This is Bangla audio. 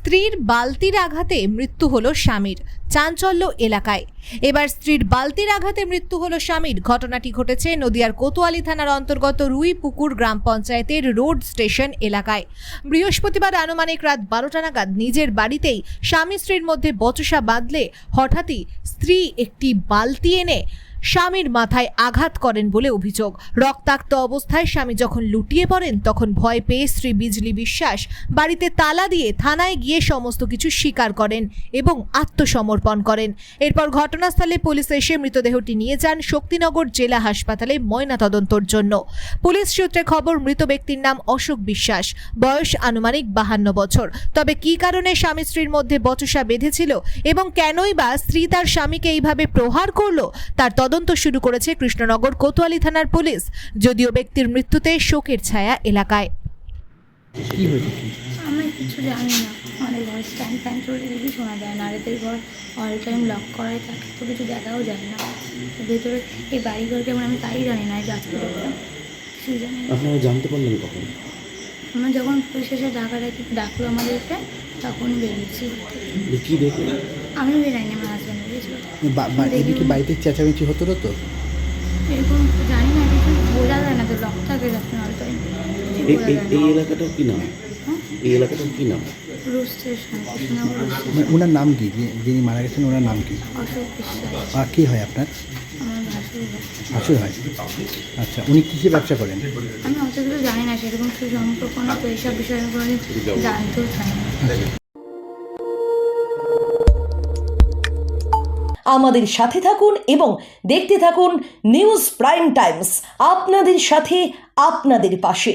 স্ত্রীর বালতির আঘাতে মৃত্যু হলো স্বামীর, চাঞ্চল্য এলাকায়। এবার স্ত্রীর বালতির আঘাতে মৃত্যু হলো স্বামীর। ঘটনাটি ঘটেছে নদিয়ার কোতোয়ালি থানার অন্তর্গত রুইপুকুর গ্রাম পঞ্চায়েতের রোড স্টেশন এলাকায়। বৃহস্পতিবার আনুমানিক রাত 12টা নাগাদ নিজের বাড়িতেই স্বামী স্ত্রীর মধ্যে বচসা বাঁধলে হঠাৎই স্ত্রী একটি বালতি এনে স্বামীর মাথায় আঘাত করেন বলে অভিযোগ। রক্তাক্ত অবস্থায় স্বামী যখন লুটিয়ে পড়েন তখন ভয় পেয়ে স্ত্রী বিজলি বিশ্বাস বাড়িতে তালা দিয়ে থানায় গিয়ে সমস্ত কিছু স্বীকার করেন এবং আত্মসমর্পণ করেন। এরপর ঘটনাস্থলে পুলিশ এসে মৃতদেহটি নিয়ে যান শক্তিনগর জেলা হাসপাতালে ময়নাতদন্তের জন্য। পুলিশ সূত্রে খবর, মৃত ব্যক্তির নাম অশোক বিশ্বাস, বয়স আনুমানিক 52 বছর। তবে কী কারণে স্বামী স্ত্রীর মধ্যে বচসা বেঁধেছিল এবং কেনই বা স্ত্রী তার স্বামীকে এইভাবে প্রহার করলো তার তদন্ত শুরু করেছে কৃষ্ণনগর কোতোয়ালি থানার পুলিশ। যদিও ব্যক্তির মৃত্যুতে শোকের ছায়া এলাকায়। কি হয়েছে? আমি কিছু জানি না, আমাদের ঘর স্ট্যান্ড ফ্যান চলে কিছু শোনা যায় না, আর এদের ঘর অল টাইম লক করাই থাকে, তো কিছু দেখাও যায় না ভেতরে। এই বাড়িঘর কেমন আমি তাই জানি না, যে আজকে দেখলাম কিছু জানি না। আপনারা জানতে পারলেন কখন? আমরা যখন পুলিশ এসে ডাকলো আমাদেরকে তখন বেরিয়েছি। কি দেখলেন? আমি বেরাইনি, আমার হাজব্যান্ড বেরিয়েছিল। এদিকে বাড়িতে চেঁচামেচি হতো না তো? এরকম জানি না, কিছু বোঝা যায় না, তো লক থাকে যাচ্ছে অল টাইম। এই এলাকাটার কি নাম? এই এলাকাটার কি নাম? Road station, Krishnanagar road station. ওনার নাম কি, যিনি মারা গেছেন ওনার নাম কি? অশোক বিশ্বাস। আর কি হয় আপনার? আমার ভাসুর ভাই। ভাসুর হয়। আচ্ছা, উনি কিসে ব্যবসা করেন? আমি অত কিছু জানি না, সেরকম কিছু সম্পর্ক না, তো এইসব বিষয়ে আমি কোনোদিন জানতেও চাই না। আমাদের সাথে থাকুন এবং দেখতে থাকুন নিউজ প্রাইম টাইমস, আপনাদের সাথে আপনাদের পাশে।